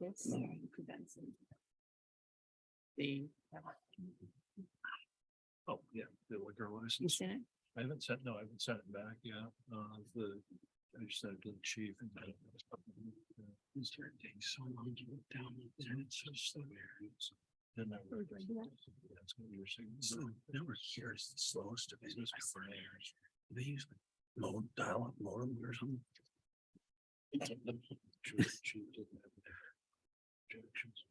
this prevents it. Oh, yeah, the liquor You license. seen it? I haven't sent it back, yeah. I just sent it to the chief. And it's taking so long to look down. It's so slow here. Then I Oh, do I do that? that's what you were saying. So never here is the slowest of business for layers. They use mode dial up modem or something. Chief didn't have objections.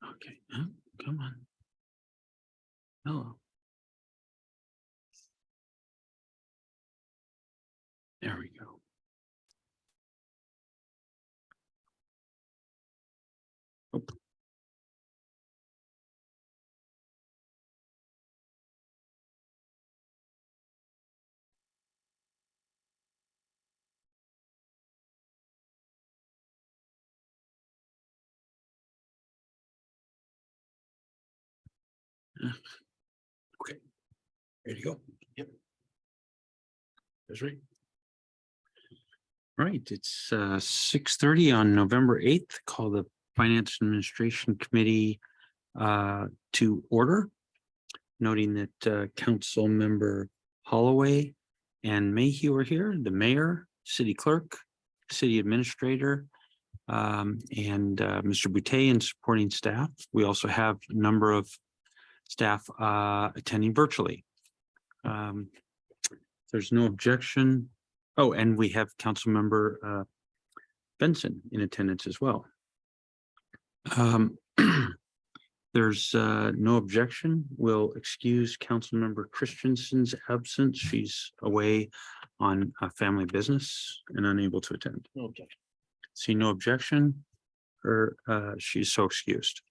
Okay, come on. Hello. There we go. Oh. Okay. Ready to go? Yep. That's right. Right, it's 6:30 on November 8th. Call the Finance Administration Committee to order. Noting that Council Member Holloway and Mayhew are here, the mayor, city clerk, city administrator, and Mr. Boutte and supporting staff. We also have a number of staff attending virtually. There's no objection. Oh, and we have Council Member Benson in attendance as well. There's no objection. We'll excuse Councilmember Christensen's absence. She's away on a family business and unable to attend. No objection. See no objection, or she's so excused.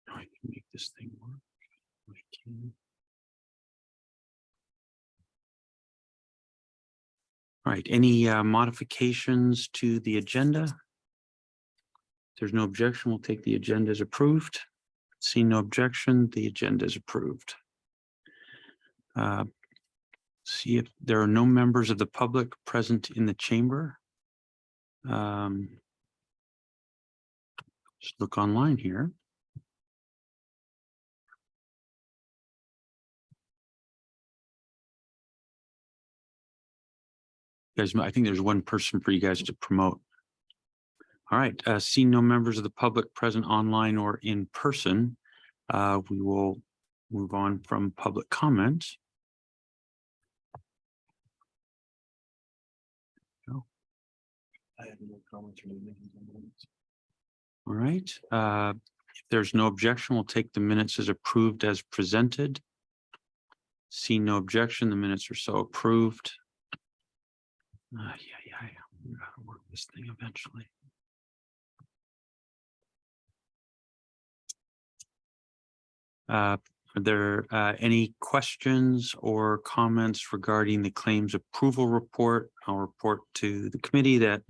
I can make this thing work. I can. All right, any modifications to the agenda? If there's no objection, we'll take the agenda as approved. See no objection, the agenda is approved. See if there are no members of the public present in the chamber. Just look online here. Guys, I think there's one person for you guys to promote. All right, seeing no members of the public present online or in person, we will move on from public comment. I have no comments or all right, if there's no objection, we'll take the minutes as approved as presented. See no objection, the minutes are so approved. Yeah, we gotta work this thing eventually. Are there any questions or comments regarding the claims approval report? I'll report to the committee that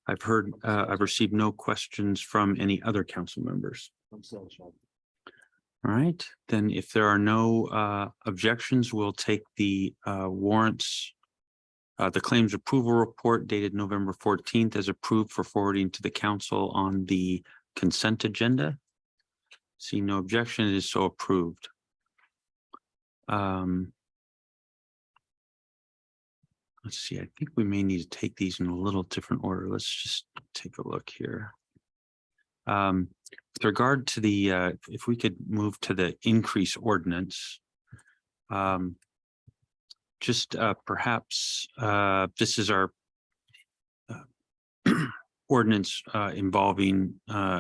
I've heard, I've received no questions from any other council members. All right, then if there are no objections, we'll take the warrants, the claims approval report dated November 14th as approved for forwarding to the council on the consent agenda. See no objection, it is so approved. Let's see, I think we may need to take these in a little different order. Let's just take a look here. With regard to the, if we could move to the increase ordinance, just perhaps this is our ordinance involving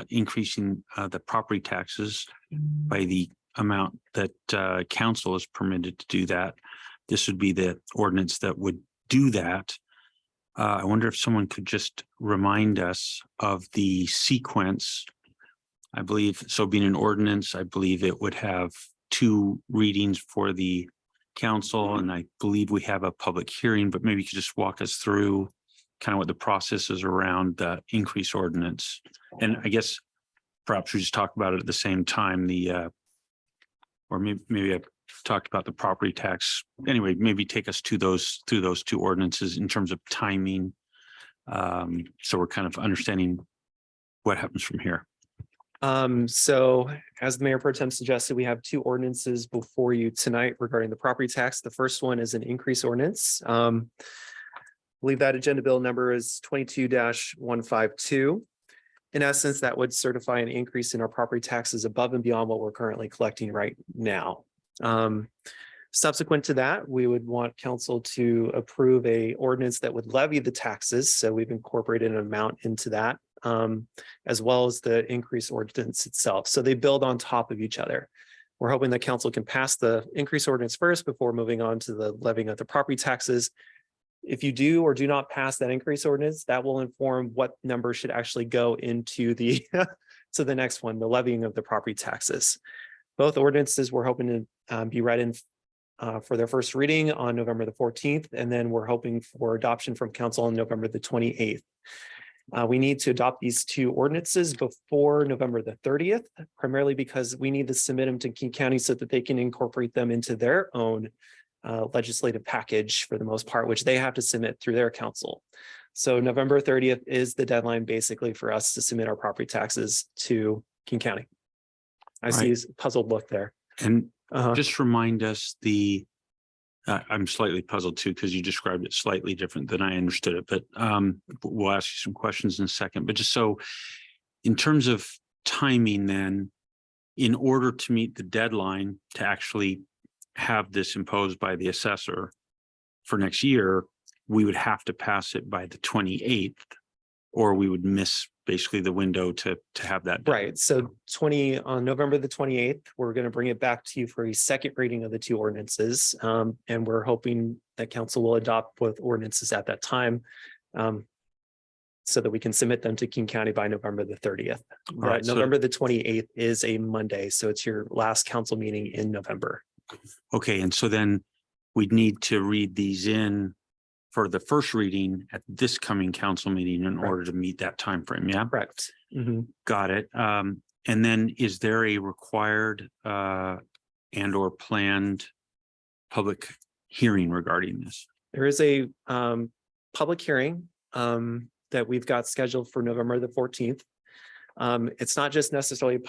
increasing the property taxes by the amount that council is permitted to do that. This would be the ordinance that would do that. I wonder if someone could just remind us of the sequence I believe, so being an ordinance, I believe it would have 2 readings for the council, and I believe we have a public hearing, but maybe you could just walk us through kind of what the process is around the increase ordinance. And I guess perhaps we just talk about it at the same time, or maybe I've talked about the property tax. Anyway, maybe take us to those 2 ordinances in terms of timing. So we're kind of understanding what happens from here. So as the Mayor Pro Tem suggested, we have 2 ordinances before you tonight regarding the property tax. The first one is an increase ordinance. I believe that agenda bill number is 22-152. In essence, that would certify an increase in our property taxes above and beyond what we're currently collecting right now. Subsequent to that, we would want council to approve a ordinance that would levy the taxes. So we've incorporated an amount into that, as well as the increase ordinance itself. So they build on top of each other. We're hoping that council can pass the increase ordinance first before moving on to the levying of the property taxes. If you do or do not pass that increase ordinance, that will inform what number should actually go into the to the next one, the levying of the property taxes. Both ordinances we're hoping to be read in for their first reading on November the 14th, and then we're hoping for adoption from council on November the 28th. We need to adopt these 2 ordinances before November the 30th, primarily because we need to submit them to King County so that they can incorporate them into their own legislative package for the most part, which they have to submit through their council. So November 30th is the deadline basically for us to submit our property taxes to King County. I see a puzzled look there. And just remind us I'm slightly puzzled too, because you described it slightly different than I understood it, but we'll ask you some questions in a second. But just so in terms of timing, then, in order to meet the deadline to actually have this imposed by the assessor for next year, we would have to pass it by the 28th, or we would miss basically the window to have that done. Right. So on November the 28th, we're going to bring it back to you for a second reading of the 2 ordinances. And we're hoping that council will adopt both ordinances at that time, so that we can submit them to King County by November the 30th. Right, November the 28th is a Monday, so it's your last council meeting in November. Okay, and so then we'd need to read these in for the first reading at this coming council meeting in order to meet that time frame. Yeah, correct. Got it. And then is there a required and or planned public hearing regarding this? There is a public hearing that we've got scheduled for November the 14th. It's not just necessarily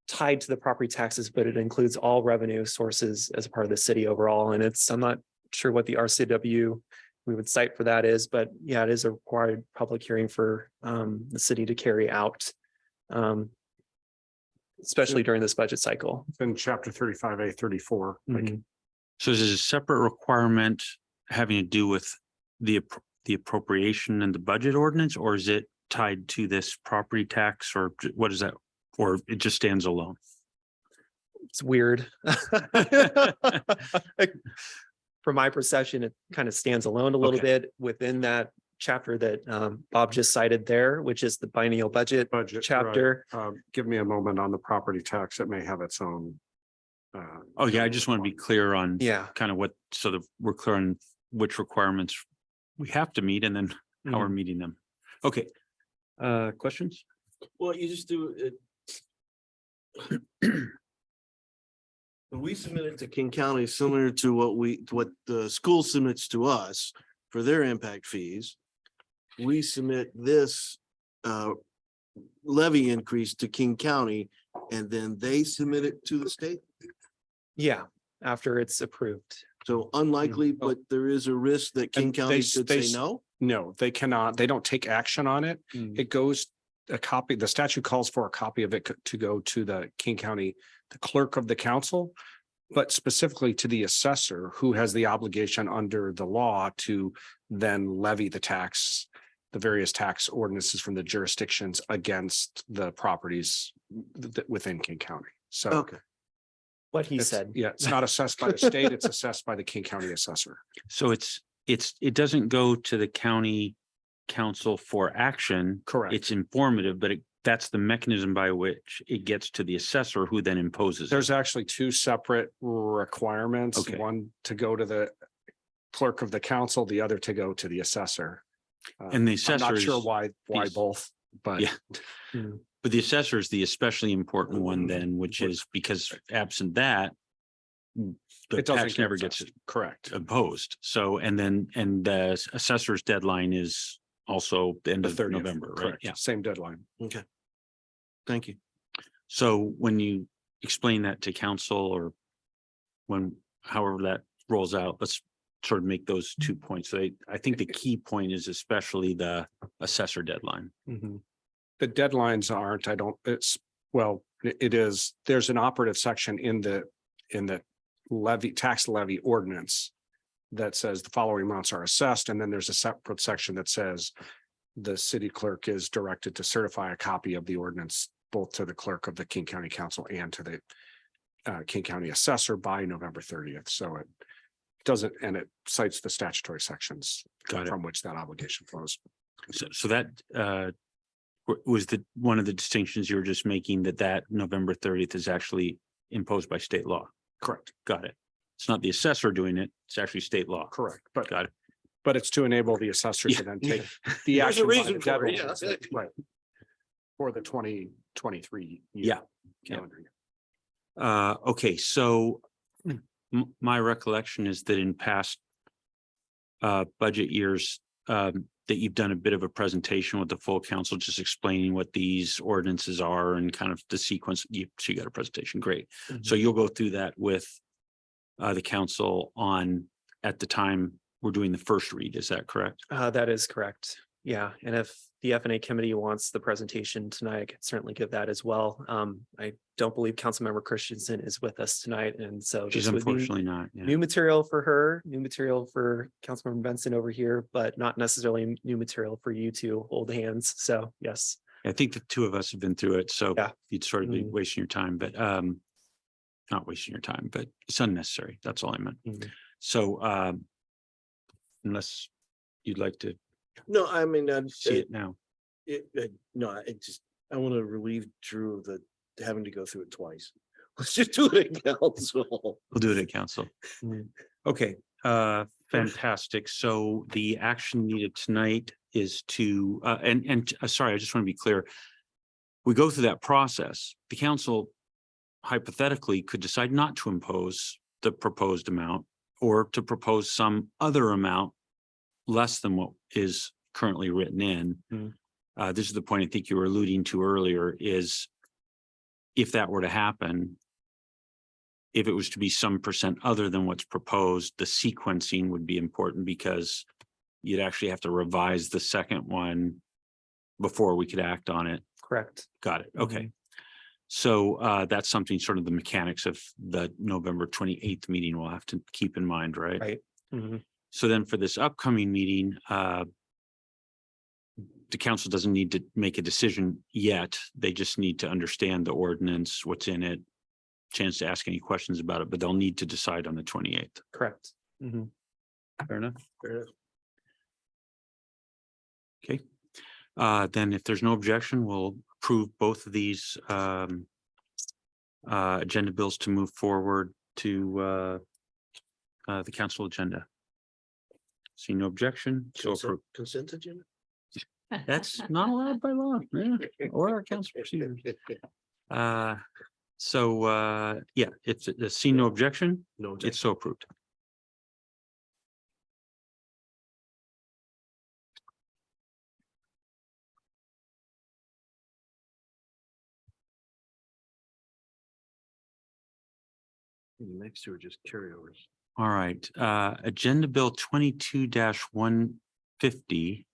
tied to the property taxes, but it includes all revenue sources as a part of the city overall. And I'm not sure what the RCW we would cite for that is, but yeah, it is a required public hearing for the city to carry out, especially during this budget cycle. It's in chapter 35A 34. So is this a separate requirement having to do with the appropriation and the budget ordinance, or is it tied to this property tax, or what is that? Or it just stands alone? It's weird. From my perception, it kind of stands alone a little bit within that chapter that Bob just cited there, which is the biennial budget chapter. Right. Give me a moment on the property tax. It may have its own. Oh yeah, I just want to be clear on kind of what, so that we're clear on which requirements we have to meet and then how we're meeting them. Okay. Questions? Well, you just do it. When we submit it to King County, similar to what the school submits to us for their impact fees, we submit this levy increase to King County, and then they submit it to the state. Yeah, after it's approved. So unlikely, but there is a risk that King County could say no. No, they cannot. They don't take action on it. It goes a copy. The statute calls for a copy of it to go to the King County, the clerk of the council, but specifically to the assessor, who has the obligation under the law to then levy the tax, the various tax ordinances from the jurisdictions against the properties within King County. So Okay. What he said. Yeah, it's not assessed by the state, it's assessed by the King County assessor. So it doesn't go to the county council for action. Correct. It's informative, but that's the mechanism by which it gets to the assessor who then imposes it. There's actually two separate requirements, Okay. one to go to the clerk of the council, the other to go to the assessor. And the I'm assessor not sure is why these- both, but Yeah. But the assessor is the especially important one then, which is because absent that, the it doesn't tax get never gets assessed. Correct. imposed. So, and the assessor's deadline is also the end The of 30th, November, right? correct. Yeah. Same deadline. Okay. Thank you. So when you explain that to council or when, however that rolls out, let's sort of make those 2 points. I think the key point is especially the assessor deadline. The deadlines aren't, it is, there's an operative section in the tax levy ordinance that says the following amounts are assessed, and then there's a separate section that says the city clerk is directed to certify a copy of the ordinance both to the clerk of the King County Council and to the King County Assessor by November 30th. So it doesn't, and it cites the statutory sections Got it. from which that obligation flows. So that was one of the distinctions you were just making, that November 30th is actually imposed by state law. Correct. Got it. It's not the assessor doing it. It's actually state law. Correct. But Got it. But it's to enable the assessor to then take the There's a action. by the reason for it, deadline. yeah. Right. For the 2023. Yeah. Calendar year. Okay, so my recollection is that in past budget years, that you've done a bit of a presentation with the full council, just explaining what these ordinances are and kind of the sequence. So you got a presentation, great. So you'll go through that with the council at the time we're doing the first read, is that correct? That is correct. Yeah, and if the F&A committee wants the presentation tonight, I could certainly give that as well. I don't believe Councilmember Christensen is with us tonight, and so She's this would be unfortunately not. Yeah. new material for her, new material for Councilmember Benson over here, but not necessarily new material for you to hold hands. So yes. I think the two of us have been through it, so Yeah. you'd sort of be Mhm. wasting your time, but not wasting your time, but it's unnecessary. That's all I meant. Mhm. So unless you'd like to No, I mean, see it now. I want to relieve Drew of having to go through it twice. Let's just do it at council. We'll do it at council. Mhm. Okay, fantastic. So the action needed tonight is to, sorry, I just want to be clear. We go through that process. The council hypothetically could decide not to impose the proposed amount or to propose some other amount less than what is currently written in. This is the point I think you were alluding to earlier, is if that were to happen, if it was to be some percent other than what's proposed, the sequencing would be important because you'd actually have to revise the second one before we could act on it. Correct. Got it. Okay. So that's something sort of the mechanics of the November 28th meeting we'll have to keep in mind, right? Right. Mhm. So then for this upcoming meeting, the council doesn't need to make a decision yet. They just need to understand the ordinance, what's in it, chance to ask any questions about it, but they'll need to decide on the 28th. Correct. Mhm. Fair enough. Fair enough. Okay. Then if there's no objection, we'll approve both of these agenda bills to move forward to the council agenda. See no objection, so approved. Consent agenda? That's not allowed by law, yeah, or our council procedures. Yeah, it's see no objection, No. it's so approved. The next two are just carryovers. All right, agenda bill 22-150.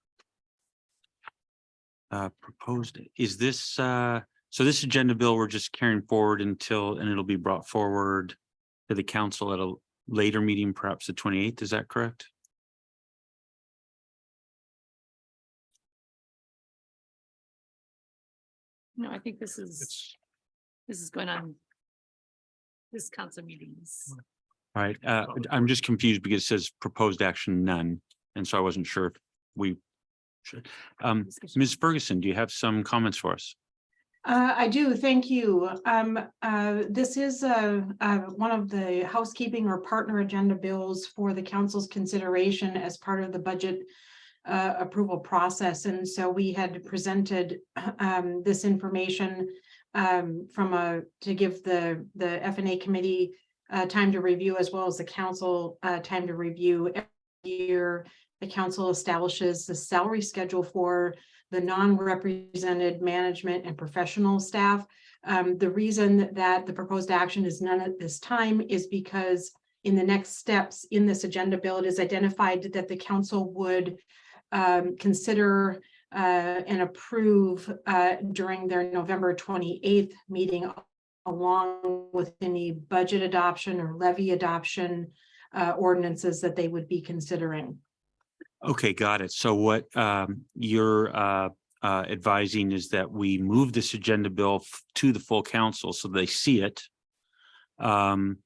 Proposed, is this, so this agenda bill, we're just carrying forward and it'll be brought forward to the council at a later meeting, perhaps the 28th, is that correct? No, I think this is going on this council meetings. All right, I'm just confused because it says proposed action none, and so I wasn't sure if we should. Ms. Ferguson, do you have some comments for us? I do, thank you. This is one of the housekeeping or partner agenda bills for the council's consideration as part of the budget approval process. And so we had presented this information to give the F&A committee time to review, as well as the council time to review. Every year, the council establishes the salary schedule for the non-represented management and professional staff. The reason that the proposed action is none at this time is because in the next steps in this agenda bill, it is identified that the council would consider and approve during their November 28th meeting, along with any budget adoption or levy adoption ordinances that they would be considering. Okay, got it. So what you're advising is that we move this agenda bill to the full council so they see it, and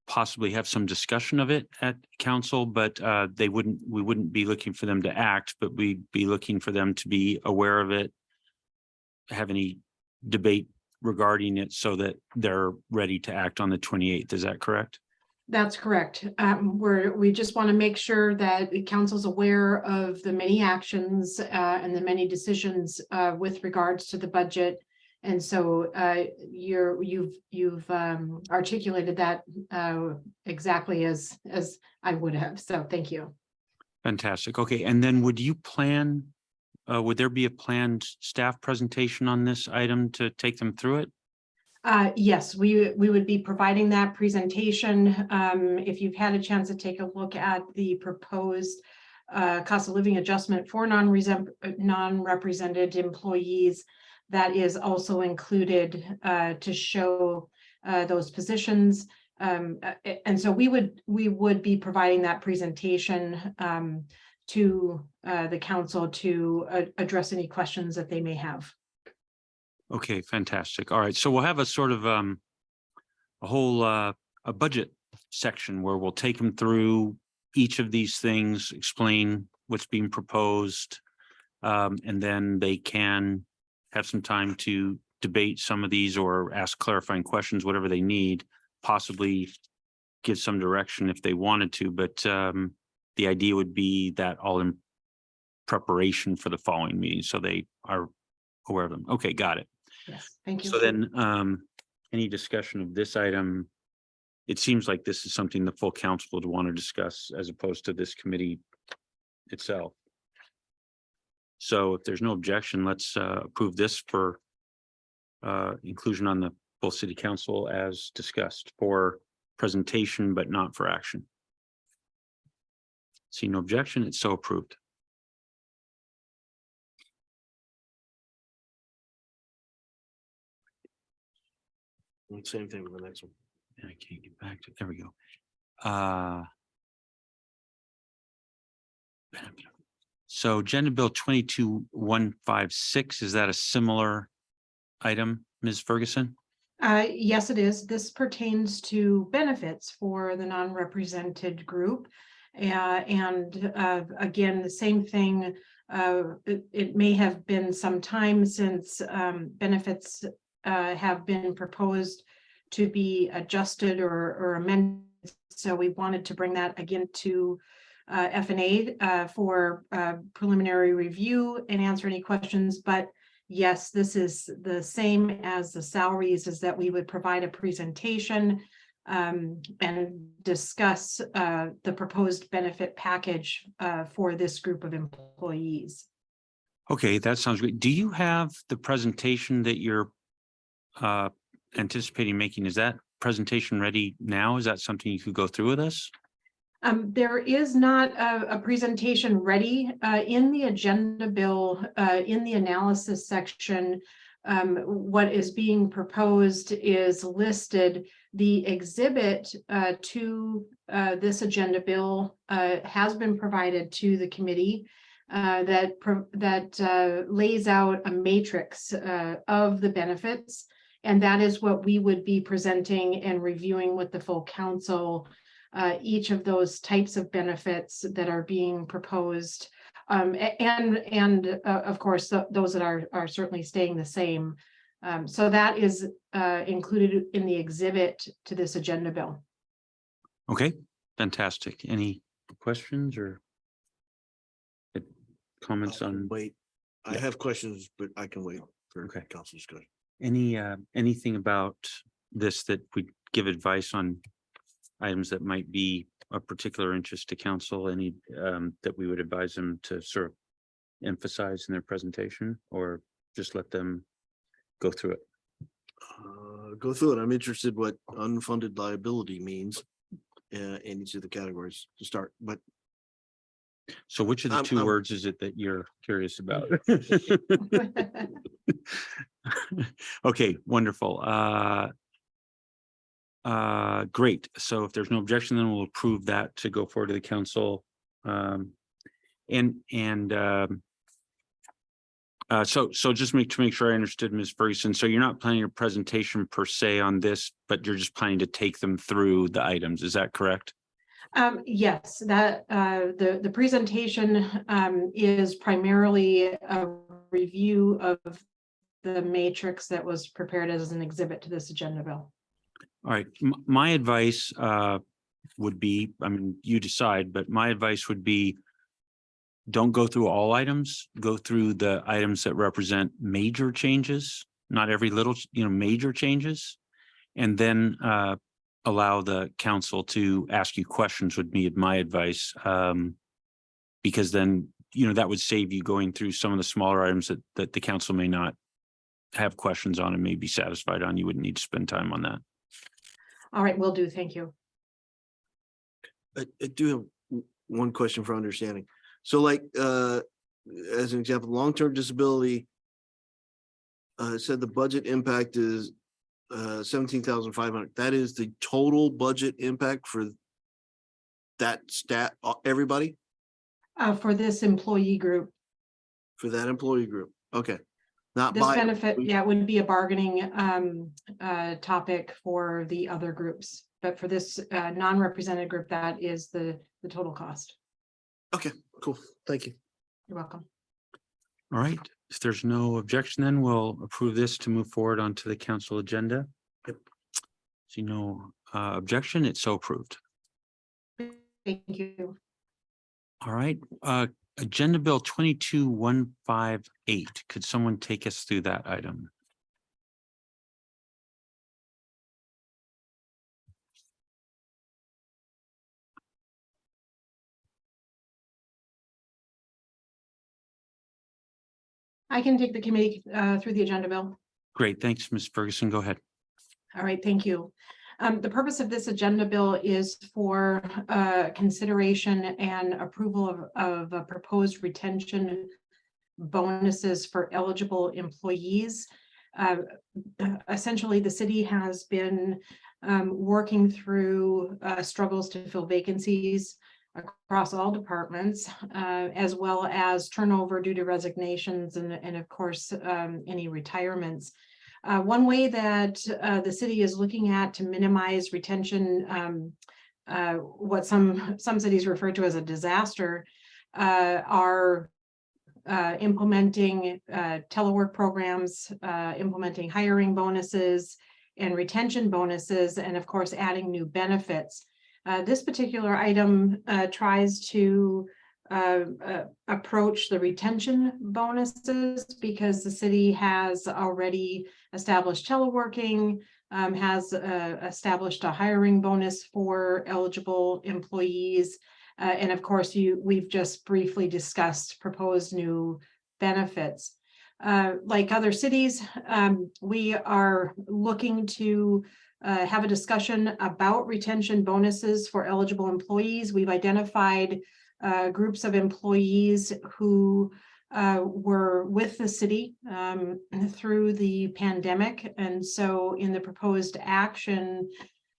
possibly have some discussion of it at council, but we wouldn't be looking for them to act, but we'd be looking for them to be aware of it, have any debate regarding it so that they're ready to act on the 28th. Is that correct? That's correct. We just want to make sure that the council's aware of the many actions and the many decisions with regards to the budget. And so you've articulated that exactly as I would have. So thank you. Fantastic. Okay, and then would there be a planned staff presentation on this item to take them through it? Yes, we would be providing that presentation. If you've had a chance to take a look at the proposed cost of living adjustment for non-represented employees, that is also included to show those positions. And so we would be providing that presentation to the council to address any questions that they may have. Okay, fantastic. All right, so we'll have a sort of a whole a budget section where we'll take them through each of these things, explain what's being proposed, and then they can have some time to debate some of these or ask clarifying questions, whatever they need, possibly give some direction if they wanted to. But the idea would be that all in preparation for the following meeting, so they are aware of them. Okay, got it. Yes, thank you. So then, any discussion of this item? It seems like this is something the full council would want to discuss as opposed to this committee itself. So if there's no objection, let's approve this for inclusion on the full city council as discussed for presentation, but not for action. See no objection, it's so approved. Same thing with the next one. I can't get back to, there we go. So Agenda Bill 22156, is that a similar item, Ms. Ferguson? Yes, it is. This pertains to benefits for the non-represented group. And again, the same thing. It may have been some time since benefits have been proposed to be adjusted or amended. So we wanted to bring that again to F&A for preliminary review and answer any questions. But yes, this is the same as the salaries, is that we would provide a presentation and discuss the proposed benefit package for this group of employees. Okay, that sounds great. Do you have the presentation that you're anticipating making? Is that presentation ready now? Is that something you could go through with us? There is not a presentation ready in the agenda bill. In the analysis section, what is being proposed is listed. The exhibit to this agenda bill has been provided to the committee that lays out a matrix of the benefits. And that is what we would be presenting and reviewing with the full council. Each of those types of benefits that are being proposed Of course, those that are certainly staying the same. So that is included in the exhibit to this agenda bill. Okay, fantastic. Any questions or comments on Wait, I Yeah. have questions, but I can wait for Okay. council discussion. anything about this that would give advice on items that might be of particular interest to council? Any that we would advise them to sort of emphasize in their presentation, or just let them go through it? Go through it. I'm interested what unfunded liability means in each of the categories to start, but So which of the I'm- 2 I'm- words is it that you're curious about? Okay, wonderful. Great. So if there's no objection, then we'll approve that to go forward to the council. So just to make sure I understood, Ms. Ferguson, so you're not planning a presentation per se on this, but you're just planning to take them through the items. Is that correct? Yes, that the presentation is primarily a review of the matrix that was prepared as an exhibit to this agenda bill. All right, my advice would be, I mean, you decide, but my advice would be don't go through all items, go through the items that represent major changes, not every little, major changes. And then allow the council to ask you questions would be my advice. Because then, that would save you going through some of the smaller items that the council may not have questions on and may be satisfied on. You wouldn't need to spend time on that. All right, will do. Thank you. I do have one question for understanding. So like, as an example, long-term disability, said the budget impact is 17,500. That is the total budget impact for that everybody, For this employee group, for that employee group. Okay. Not this by benefit, employee. yeah, would be a bargaining topic for the other groups. But for this non-represented group, that is the total cost. Okay, cool. Thank you. You're welcome. All right, if there's no objection, then we'll approve this to move forward onto the council agenda. Yep. See no objection, it's so approved. Thank you. All right, Agenda Bill 22158. Could someone take us through that item? I can take the committee through the agenda bill. Great, thanks, Ms. Ferguson. Go ahead. All right, thank you. The purpose of this agenda bill is for consideration and approval of a proposed retention bonuses for eligible employees. Essentially, the city has been working through struggles to fill vacancies across all departments, as well as turnover due to resignations and of course, any retirements. One way that the city is looking at to minimize retention, what some cities refer to as a disaster, are implementing telework programs, implementing hiring bonuses and retention bonuses, and of course, adding new benefits. This particular item tries to approach the retention bonuses because the city has already established teleworking, has established a hiring bonus for eligible employees. And of course, we've just briefly discussed proposed new benefits. Like other cities, we are looking to have a discussion about retention bonuses for eligible employees. We've identified groups of employees who were with the city through the pandemic. And so in the proposed action,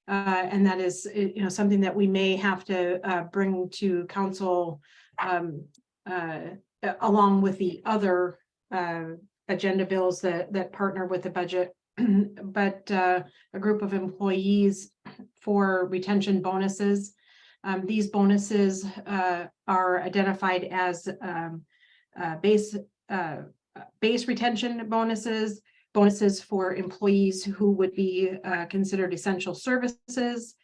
and that is, something that we may have to bring to council along with the other agenda bills that partner with the budget, but a group of employees for retention bonuses. These bonuses are identified as base retention bonuses, bonuses for employees who would be considered essential services,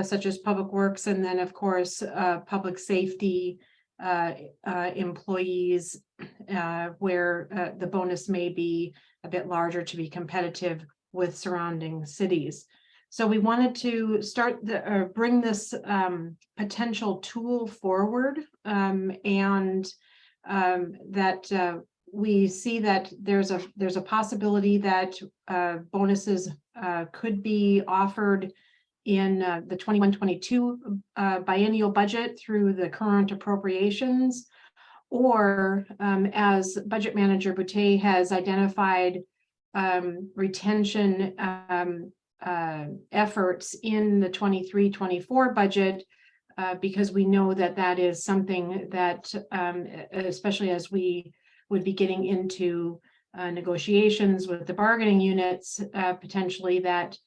such as public works, and then, of course, public safety employees, where the bonus may be a bit larger to be competitive with surrounding cities. So we wanted to start bring this potential tool forward, and that we see that there's a possibility that bonuses could be offered in the 21-22 biennial budget through the current appropriations, or as Budget Manager Boutte has identified, retention efforts in the 23-24 budget, because we know that that is something that, especially as we would be getting into negotiations with the bargaining units, potentially that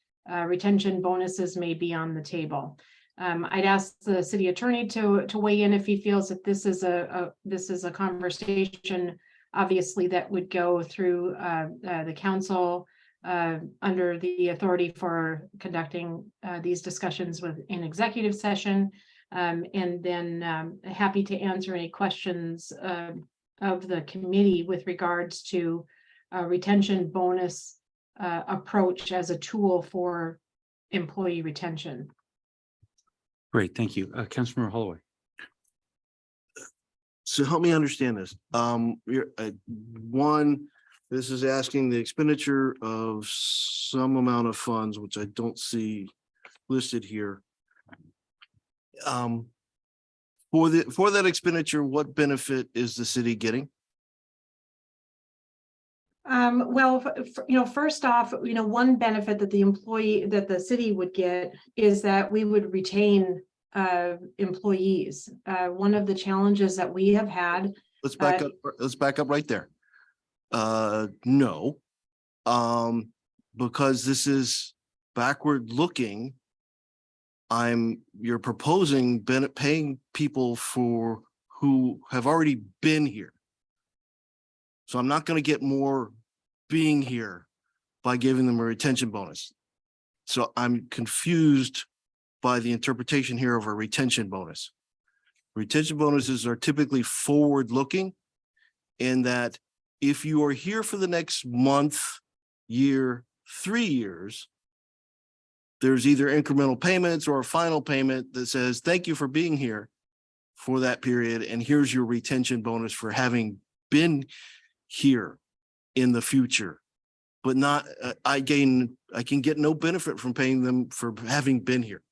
retention bonuses may be on the table. I'd ask the city attorney to weigh in if he feels that this is a conversation, obviously, that would go through the council under the authority for conducting these discussions in executive session, and then happy to answer any questions of the committee with regards to retention bonus approach as a tool for employee retention. Great, thank you. Councilmember Holloway. So help me understand this. One, this is asking the expenditure of some amount of funds, which I don't see listed here. For that expenditure, what benefit is the city getting? Well, first off, one benefit that the city would get is that we would retain employees. One of the challenges that we have had. Let's back up right there. No, because this is backward looking. You're proposing paying people who have already been here. So I'm not going to get more being here by giving them a retention bonus. So I'm confused by the interpretation here of a retention bonus. Retention bonuses are typically forward looking, in that if you are here for the next month, year, 3 years, there's either incremental payments or a final payment that says, thank you for being here for that period, and here's your retention bonus for having been here in the future. But not, I can get no benefit from paying them for having been here.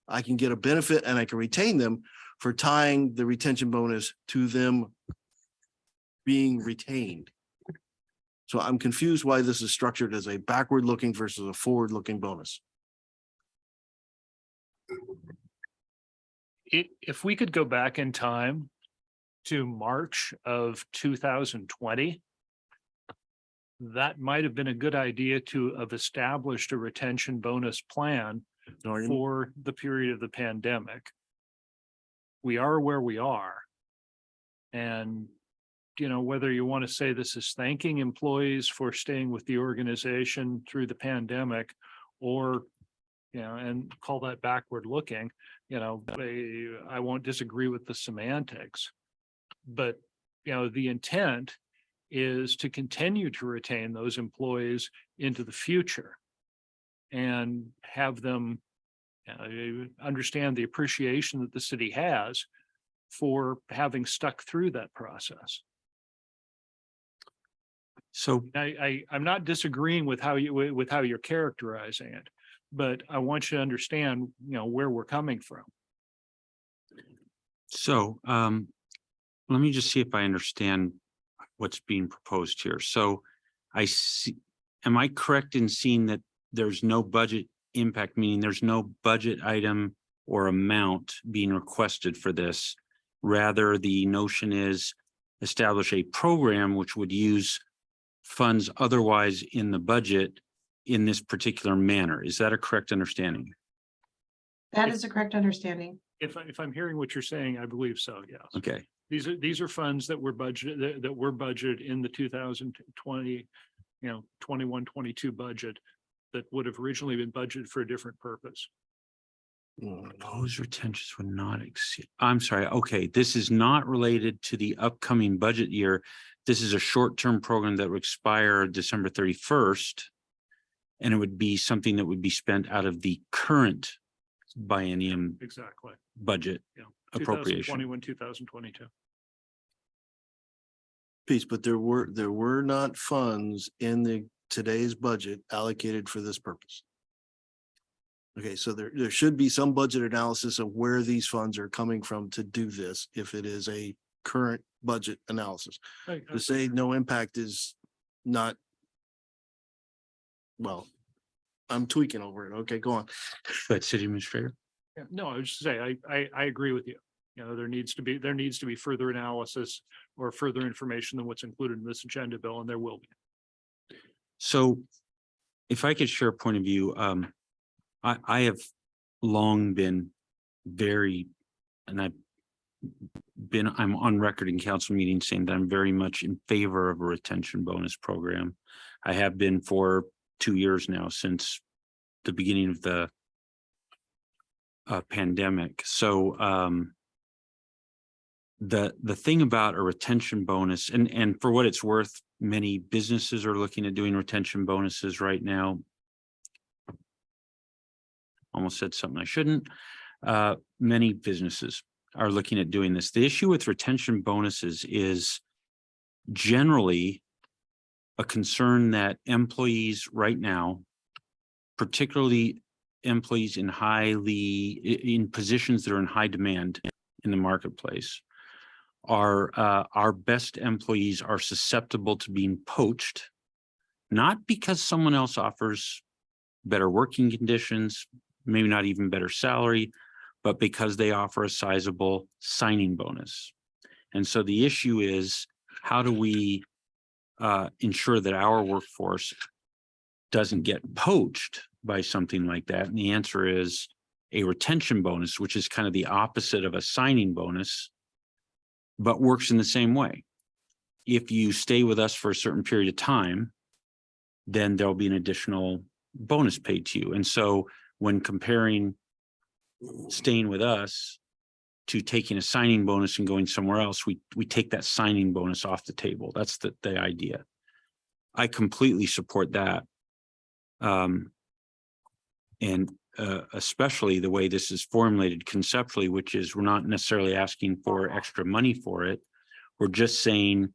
I can get a benefit and I can retain them for tying the retention bonus to them being retained. So I'm confused why this is structured as a backward looking versus a forward looking bonus. If we could go back in time to March of 2020, that might have been a good idea to have established a retention bonus plan for the period of the pandemic. We are where we are. And, whether you want to say this is thanking employees for staying with the organization through the pandemic, or, and call that backward looking, I won't disagree with the semantics, but, the intent is to continue to retain those employees into the future and have them understand the appreciation that the city has for having stuck through that process. So I'm not disagreeing with how you're characterizing it, but I want you to understand, where we're coming from. So let me just see if I understand what's being proposed here. So am I correct in seeing that there's no budget impact, meaning there's no budget item or amount being requested for this? Rather, the notion is establish a program which would use funds otherwise in the budget in this particular manner. Is that a correct understanding? That is a correct understanding. If I'm hearing what you're saying, I believe so, yes. Okay, These are funds that were budgeted, that were budgeted in the 2020, 21, 22 budget that would have originally been budgeted for a different purpose. those retentions would not exceed, I'm sorry, okay, this is not related to the upcoming budget year. This is a short-term program that would expire December 31st. And it would be something that would be spent out of the current biennium Exactly. budget Yeah. appropriation. 2021, 2022. Piece, but there were not funds in today's budget allocated for this purpose. Okay, so there should be some budget analysis of where these funds are coming from to do this, if it is a current budget analysis. To say no impact is not. Well, I'm tweaking over it. Okay, go on. But city administrator, Yeah, no, I was just say, I agree with you. There needs to be further analysis or further information than what's included in this agenda bill, and there will be. so if I could share a point of view, I have long been very, and I'm on record in council meetings saying that I'm very much in favor of a retention bonus program. I have been for 2 years now, since the beginning of the pandemic. So the thing about a retention bonus, and for what it's worth, many businesses are looking at doing retention bonuses right now. Almost said something I shouldn't. Many businesses are looking at doing this. The issue with retention bonuses is generally a concern that employees right now, particularly employees in positions that are in high demand in the marketplace, our best employees are susceptible to being poached, not because someone else offers better working conditions, maybe not even better salary, but because they offer a sizable signing bonus. And so the issue is, how do we ensure that our workforce doesn't get poached by something like that? And the answer is a retention bonus, which is kind of the opposite of a signing bonus, but works in the same way. If you stay with us for a certain period of time, then there'll be an additional bonus paid to you. And so when comparing staying with us to taking a signing bonus and going somewhere else, we take that signing bonus off the table. That's the idea. I completely support that. And especially the way this is formulated conceptually, which is we're not necessarily asking for extra money for it. We're just saying,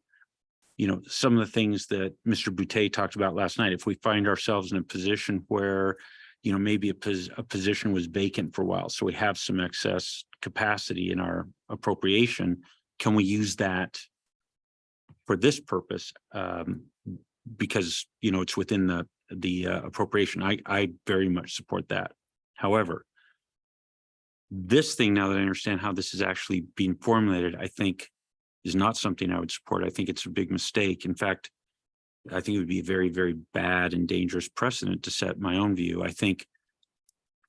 some of the things that Mr. Boutte talked about last night, if we find ourselves in a position where, maybe a position was vacant for a while, so we have some excess capacity in our appropriation, can we use that for this purpose? Because, it's within the appropriation. I very much support that. However, this thing, now that I understand how this is actually being formulated, I think is not something I would support. I think it's a big mistake. In fact, I think it would be a very, very bad and dangerous precedent to set my own view. I think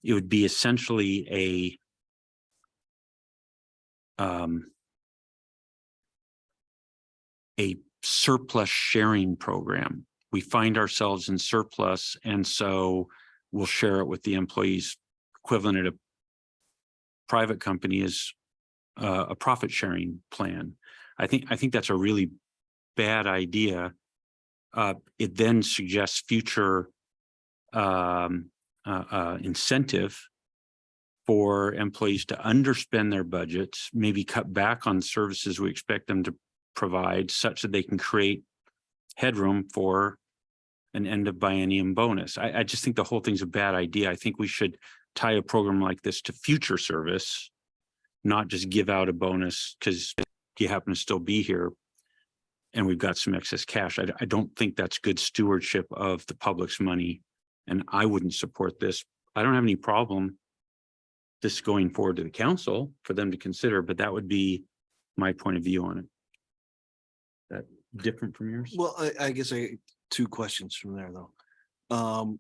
it would be essentially a surplus sharing program. We find ourselves in surplus, and so we'll share it with the employees. Equivalent at a private company is a profit sharing plan. I think that's a really bad idea. It then suggests future incentive for employees to underspend their budgets, maybe cut back on services we expect them to provide, such that they can create headroom for an end of biennium bonus. I just think the whole thing's a bad idea. I think we should tie a program like this to future service, not just give out a bonus because you happen to still be here and we've got some excess cash. I don't think that's good stewardship of the public's money, and I wouldn't support this. I don't have any problem this going forward to the council for them to consider, but that would be my point of view on it. That different from yours? Well, I guess I two questions from there though.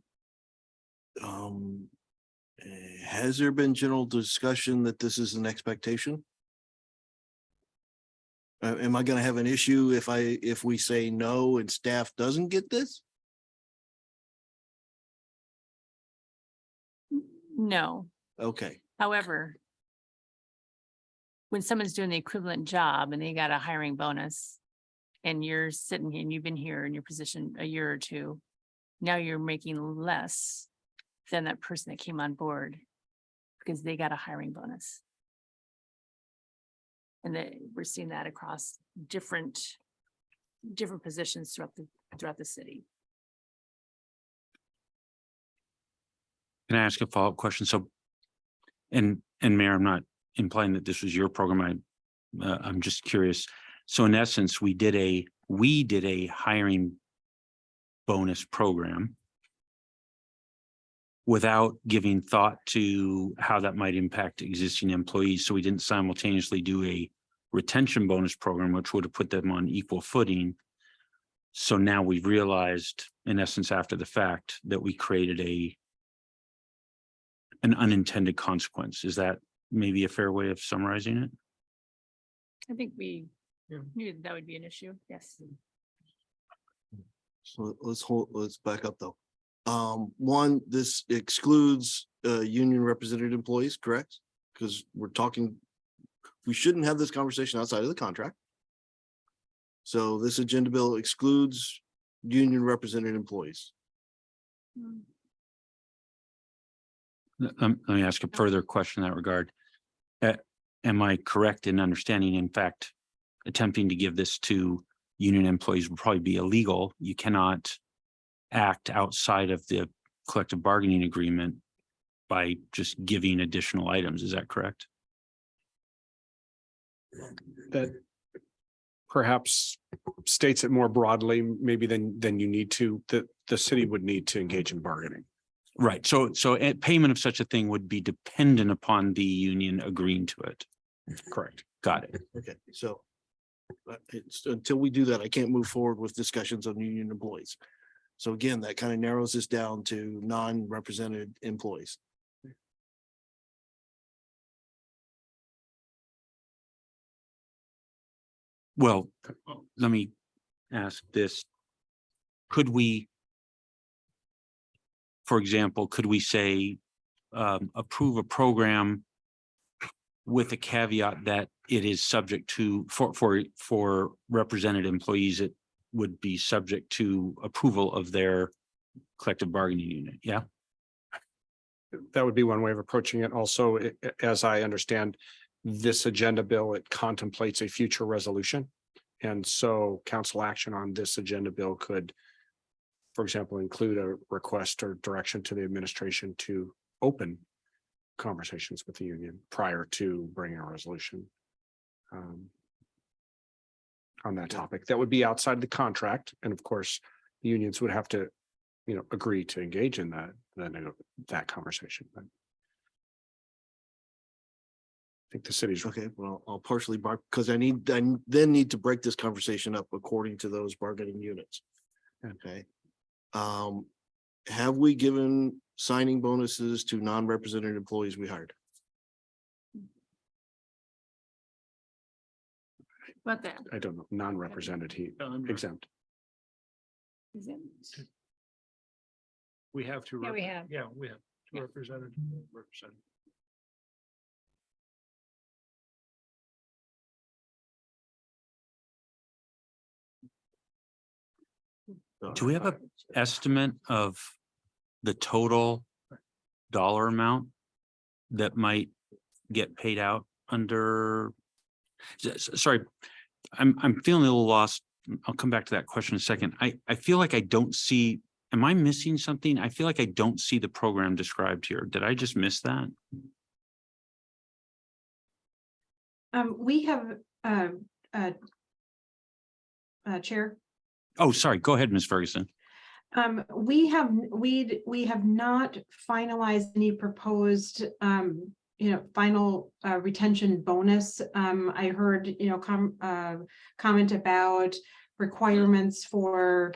Has there been general discussion that this is an expectation? Am I gonna have an issue if we say no and staff doesn't get this? No, Okay, however, when someone's doing the equivalent job and they got a hiring bonus and you're sitting here and you've been here in your position a year or two, now you're making less than that person that came on board because they got a hiring bonus. And that we're seeing that across different positions throughout the city. Can I ask a follow-up question? So, and Mayor, I'm not implying that this was your program. I'm just curious. So in essence, we did a hiring bonus program without giving thought to how that might impact existing employees. So we didn't simultaneously do a retention bonus program, which would have put them on equal footing. So now we've realized, in essence, after the fact, that we created an unintended consequence. Is that maybe a fair way of summarizing it? I think we knew that would be an issue. Yes. so let's back up though. One, this excludes union represented employees, correct? Because we shouldn't have this conversation outside of the contract. So this agenda bill excludes union represented employees. Let me ask a further question in that regard. Am I correct in understanding, in fact, attempting to give this to union employees would probably be illegal? You cannot act outside of the collective bargaining agreement by just giving additional items. Is that correct? That perhaps states it more broadly, maybe than you need to, that the city would need to engage in bargaining. Right. So payment of such a thing would be dependent upon the union agreeing to it. Correct. Got it. Okay, so until we do that, I can't move forward with discussions on union employees. So again, that kind of narrows this down to non-represented employees. Well, let me ask this. Could we, for example, could we say approve a program with a caveat that it is subject to, for represented employees, it would be subject to approval of their collective bargaining unit? Yeah. That would be one way of approaching it. Also, as I understand this agenda bill, it contemplates a future resolution. And so council action on this agenda bill could, for example, include a request or direction to the administration to open conversations with the union prior to bringing a resolution on that topic. That would be outside the contract. And of course, the unions would have to, agree to engage in that conversation. But I think the city's Okay, well, I'll partially bark because I then need to break this conversation up according to those bargaining units. Okay. Have we given signing bonuses to non-represented employees we hired? About that. I don't know, non-represented, exempt. We have to. Yeah, we have. Yeah, we have Yeah. represented. Do we have an estimate of the total dollar amount that might get paid out under? Sorry, I'm feeling a little lost. I'll come back to that question in a second. I feel like I don't see, am I missing something? I feel like I don't see the program described here. Did I just miss that? We have Chair. Oh, sorry. Go ahead, Ms. Ferguson. We have not finalized any proposed final retention bonus. I heard comment about requirements for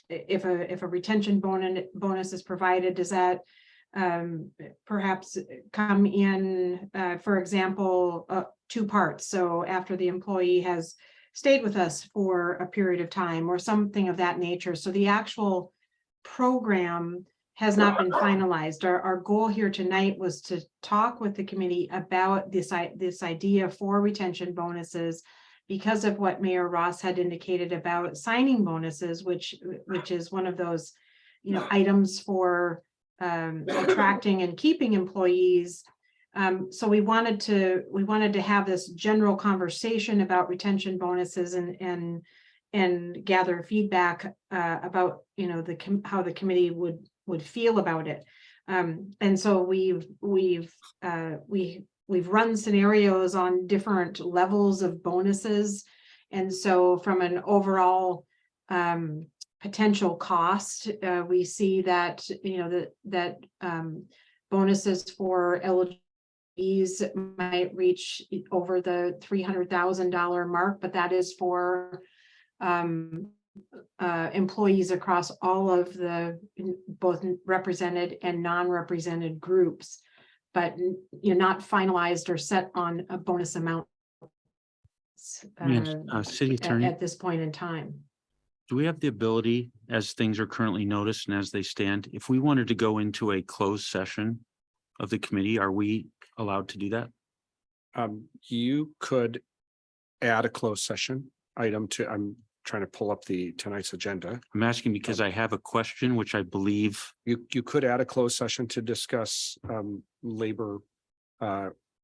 if a retention bonus is provided, does that perhaps come in, for example, two parts. So after the employee has stayed with us for a period of time or something of that nature. So the actual program has not been finalized. Our goal here tonight was to talk with the committee about this idea for retention bonuses because of what Mayor Ross had indicated about signing bonuses, which is one of those, items for attracting and keeping employees. So we wanted to have this general conversation about retention bonuses and gather feedback about how the committee would feel about it. And so we've run scenarios on different levels of bonuses. And so from an overall potential cost, we see that bonuses for eligibles might reach over the $300,000 mark, but that is for employees across all of the both represented and non-represented groups, but you're not finalized or set on a bonus amount Yes, City Attorney, at this point in time. do we have the ability, as things are currently noticed and as they stand, if we wanted to go into a closed session of the committee, are we allowed to do that? You could add a closed session item to, I'm trying to pull up tonight's agenda. I'm asking because I have a question, which I believe, You could add a closed session to discuss labor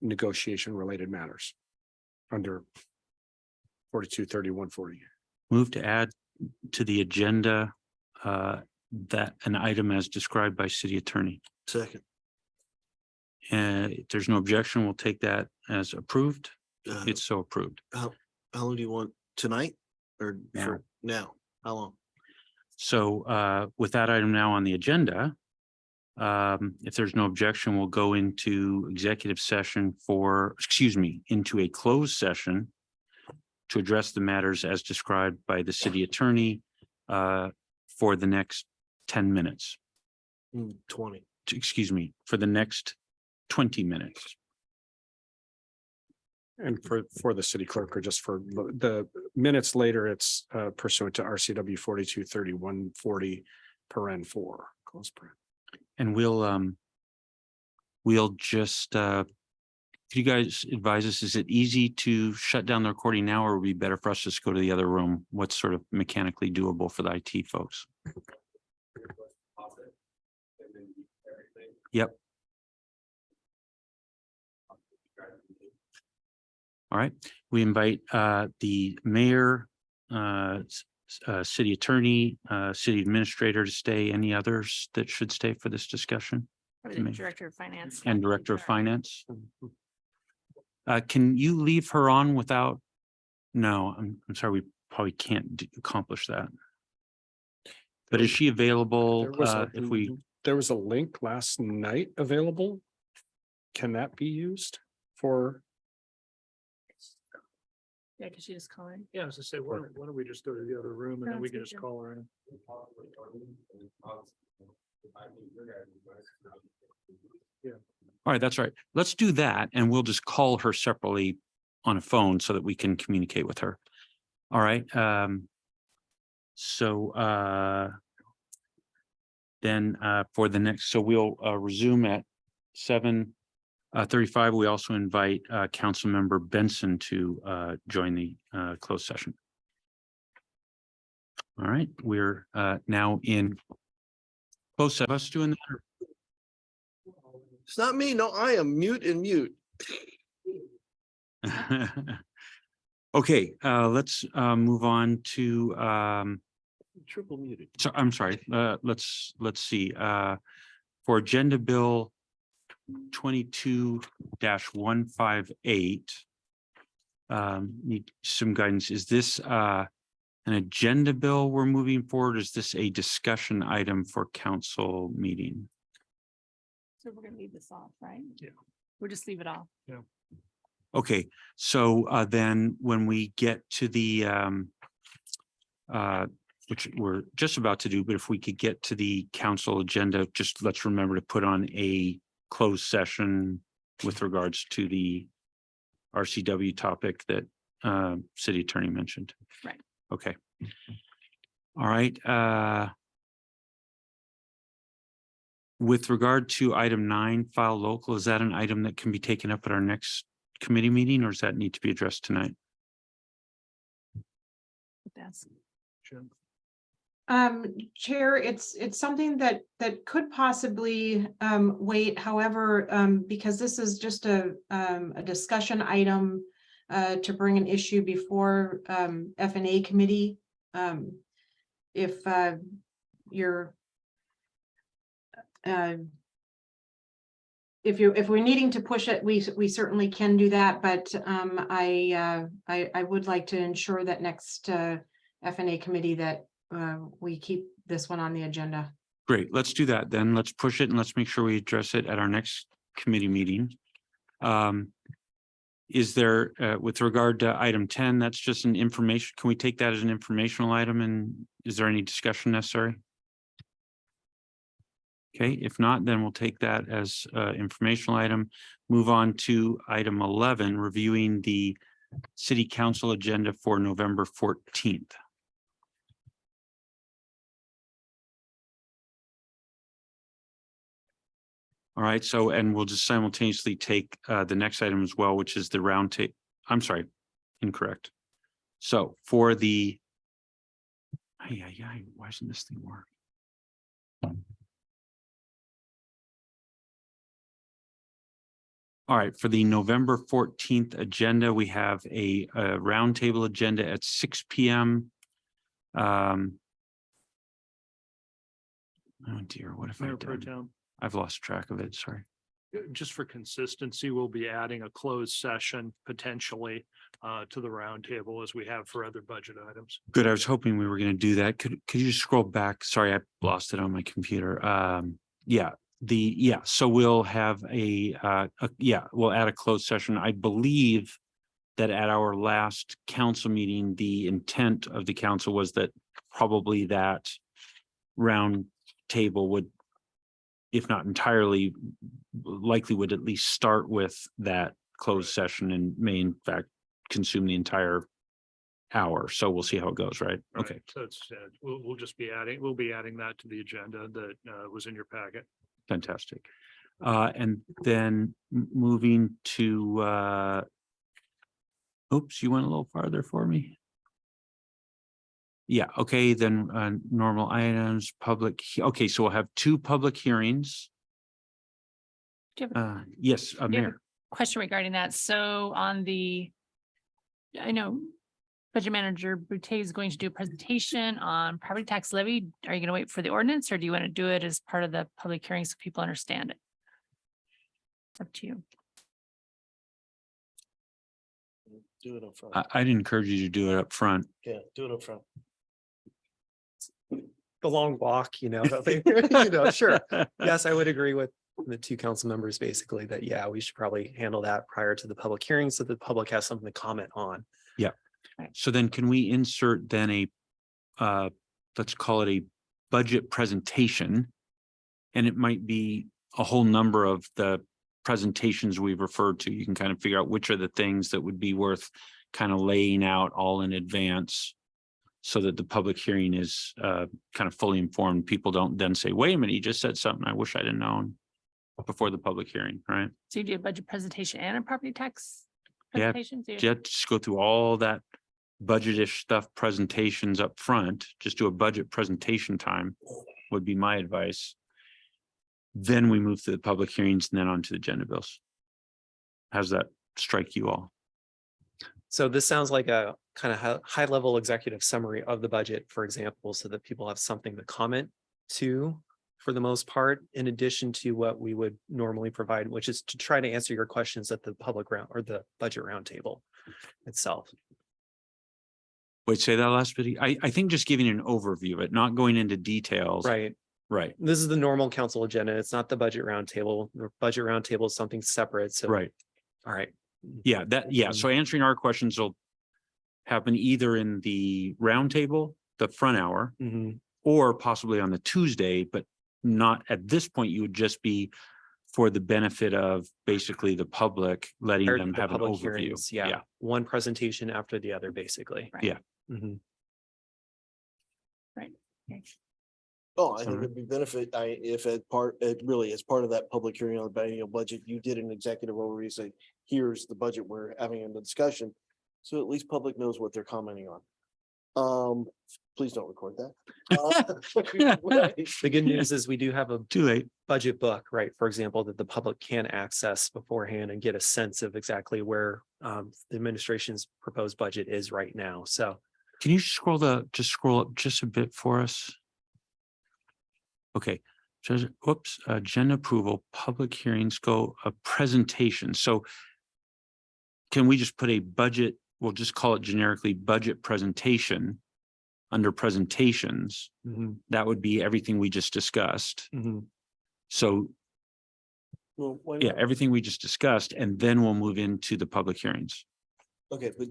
negotiation related matters under 423140. move to add to the agenda that an item as described by City Attorney. Second. If there's no objection, we'll take that as approved. Uh, It's so approved. How long do you want tonight or Now. for now? How long? So with that item now on the agenda, if there's no objection, we'll go into executive session into a closed session to address the matters as described by the city attorney for the next 10 minutes. 20. For the next 20 minutes. And for the city clerk, or just for the minutes later, it's pursuant to RCW 423140 paren 4 close paren. And we'll just if you guys advise us, is it easy to shut down the recording now, or would it be better for us to just go to the other room? What's sort of mechanically doable for the IT folks? Yep. All right, we invite the mayor, city attorney, city administrator to stay. Any others that should stay for this discussion? Or the director of finance. And director of finance. Can you leave her on without? No, I'm sorry, we probably can't accomplish that. But is she available if we? There was a link last night available. Can that be used for? Yeah, because she just called in. Yeah, as I say, why don't we just go to the other room and then we can just call her in. All right, that's right. Let's do that and we'll just call her separately on a phone so that we can communicate with her. All right. Then for the next, so we'll resume at 7:35. We also invite Councilmember Benson to join the closed session. All right, we're now in closed session. Us doing that? It's not me. No, I am mute and mute. Okay, let's move on to Triple muted. so I'm sorry, let's see. For Agenda Bill 22-158. Need some guidance. Is this an agenda bill we're moving forward? Is this a discussion item for council meeting? So we're gonna leave this off, right? Yeah. We'll just leave it off. Okay, so then when we get to the which we're just about to do, but if we could get to the council agenda, just let's remember to put on a closed session with regards to the RCW topic that city attorney mentioned. Right. Okay. All right. With regard to item 9, file local, is that an item that can be taken up at our next committee meeting, or does that need to be addressed tonight? That's Chair, it's something that could possibly wait. However, because this is just a discussion item to bring an issue before F&A committee. If you're if we're needing to push it, we certainly can do that, but I would like to ensure that next F&A committee that we keep this one on the agenda. Great, let's do that then. Let's push it and let's make sure we address it at our next committee meeting. Is there, with regard to item 10, that's just an information, can we take that as an informational item, and is there any discussion necessary? Okay, if not, then we'll take that as informational item. Move on to item 11, reviewing the city council agenda for November 14th. All right, so, and we'll just simultaneously take the next item as well, which is the round table. I'm sorry, incorrect. So for the, why doesn't this thing work? All right, for the November 14th agenda, we have a roundtable agenda at 6 p.m. Oh dear, what have I Mayor Pro done? Tem, I've lost track of it, sorry. just for consistency, we'll be adding a closed session potentially to the roundtable as we have for other budget items. Good, I was hoping we were going to do that. Could you scroll back? Sorry, I lost it on my computer. So we'll have we'll add a closed session. I believe that at our last council meeting, the intent of the council was that probably that round table would, if not entirely, likely would at least start with that closed session and may in fact consume the entire hour. So we'll see how it goes, right? Right. Okay, So it's, we'll just be adding, we'll be adding that to the agenda that was in your packet. fantastic. And then moving to oops, you went a little farther for me. Yeah, okay, then normal items, okay, so we'll have 2 public hearings. Do you have Yes, you have Mayor. question regarding that. So on the, I know Budget Manager Boutte is going to do a presentation on property tax levy. Are you going to wait for the ordinance, or do you want to do it as part of the public hearing so people understand it? It's up to you. Do it up front. I'd encourage you to do it up front. Yeah, do it up front. The long walk, sure. Yes, I would agree with the 2 council members basically that, yeah, we should probably handle that prior to the public hearing so the public has something to comment on. Yeah. So then can we insert then a, let's call it a budget presentation? And it might be a whole number of the presentations we've referred to. You can kind of figure out which are the things that would be worth kind of laying out all in advance so that the public hearing is kind of fully informed. People don't then say, wait a minute, you just said something I wish I'd have known before the public hearing, right? So you do a budget presentation and a property tax Yeah, presentation? So just go through all that budget-ish stuff, presentations up front, just do a budget presentation time would be my advice. Then we move to the public hearings and then on to the agenda bills. How's that strike you all? So this sounds like a kind of high level executive summary of the budget, for example, so that people have something to comment to for the most part, in addition to what we would normally provide, which is to try to answer your questions at the public round or the budget roundtable itself. Wait, say that last bit. I think just giving an overview of it, not going into details. Right. Right. This is the normal council agenda. It's not the budget roundtable. The budget roundtable is something separate. So, Right. All right. Yeah, so answering our questions will happen either in the roundtable the front hour, Mhm. or possibly on the Tuesday, but not at this point, you would just be for the benefit of basically the public, letting Prior to them the have an public overview. hearings, yeah, one presentation after the other, basically. Right. Yeah. Mhm. Okay. Oh, I think Alright. it'd be benefit, if as part of that public hearing on the biennial budget, you did an executive overview, say, here's the budget we're having in the discussion. So at least public knows what they're commenting on. Please don't record that. The good news is we do have a Too late. budget book, right? For example, that the public can access beforehand and get a sense of exactly where the administration's proposed budget is right now. So Can you scroll up just a bit for us? Okay, so, whoops, agenda approval, public hearings go a presentation. So can we just put a budget, we'll just call it generically budget presentation under presentations? That would be everything we just discussed. So Well, why yeah, not? everything we just discussed, and then we'll move into the public hearings. Okay, but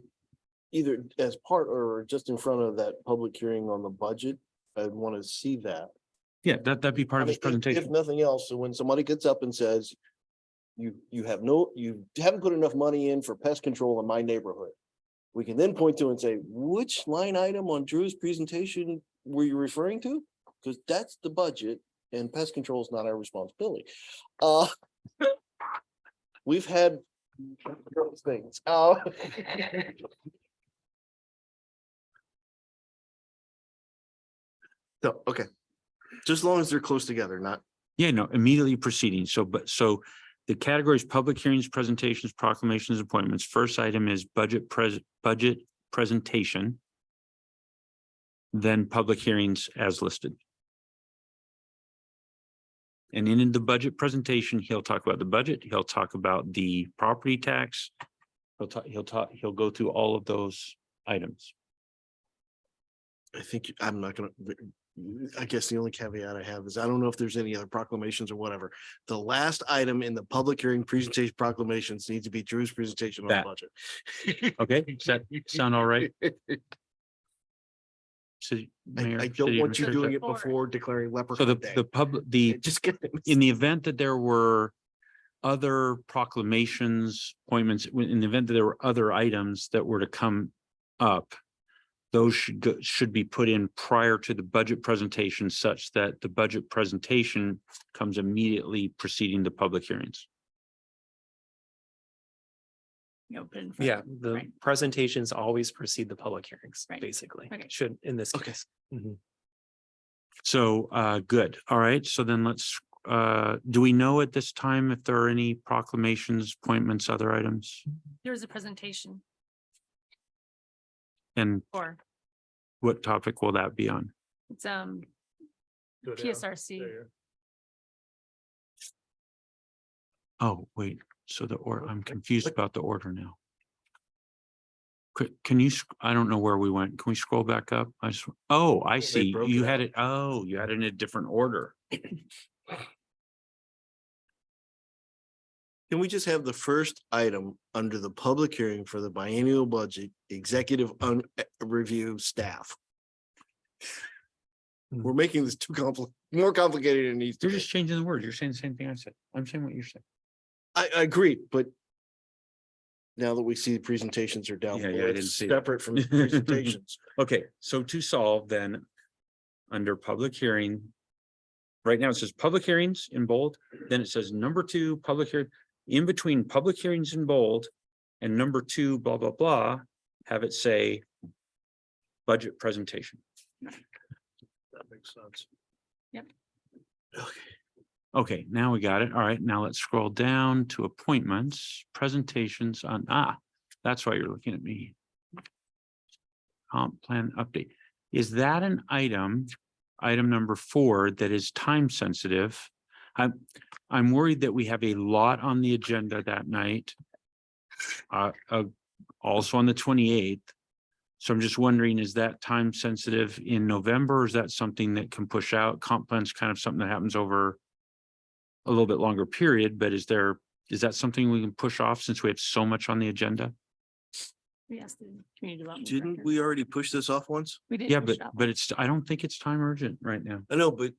either as part or just in front of that public hearing on the budget, I'd want to see that. Yeah, that'd be part I of his mean, if presentation. nothing else, so when somebody gets up and says, you haven't put enough money in for pest control in my neighborhood. We can then point to and say, which line item on Drew's presentation were you referring to? Because that's the budget and pest control is not our responsibility. We've had those things. So, okay. Just as long as they're close together, not. Yeah, no, immediately proceeding. So the categories, public hearings, presentations, proclamations, appointments. First item is budget presentation. Then public hearings as listed. And in the budget presentation, he'll talk about the budget. He'll talk about the property tax. He'll go through all of those items. I think I'm not gonna, I guess the only caveat I have is I don't know if there's any other proclamations or whatever. The last item in the public hearing presentation proclamations needs to be Drew's presentation on the That. budget. Okay, does that sound all right? City Mayor, I don't City want you Administrator? doing it before declaring So leprechaun day. Just kidding. in the event that there were other proclamations, appointments, in the event that there were other items that were to come up, those should be put in prior to the budget presentation such that the budget presentation comes immediately preceding the public hearings. Open for- yeah, the Right. presentations always precede the public hearings, Right. basically. Okay. Should in this Okay. case. Mhm. So, good. All right. So then let's, do we know at this time if there are any proclamations, appointments, other items? There's a presentation And for, what topic will that be on? it's PSRC. Oh, wait, so I'm confused about the order now. Can you, I don't know where we went. Can we scroll back up? I see. broke You it had out. it, you had it in a different order. Can we just have the first item under the public hearing for the biennial budget, executive review staff? We're making this more complicated than it needs to You're be. just changing the word. You're saying the same thing I said. I'm saying what you're saying. I agree, but now that we see the presentations are down Yeah, below, I it's didn't see that. separate from the presentations. Okay, so to solve then, under public hearing. Right now it says public hearings in bold, then it says number 2, public hearing, in between public hearings in bold. And number 2, blah, blah, blah, have it say. Budget presentation. That makes sense. Okay, now we got it. All right, now let's scroll down to appointments, presentations on, that's why you're looking at me. Comp plan update. Is that an item number 4 that is time sensitive? I'm worried that we have a lot on the agenda that night. Also on the 28th. So I'm just wondering, is that time sensitive in November? Or is that something that can push out? Comp plan's kind of something that happens over a little bit longer period, but is that something we can push off since we have so much on the agenda? We asked the community development. Didn't director. we already push this off once? We did. Yeah, push but it it's, I don't think it's time urgent right now. I know, but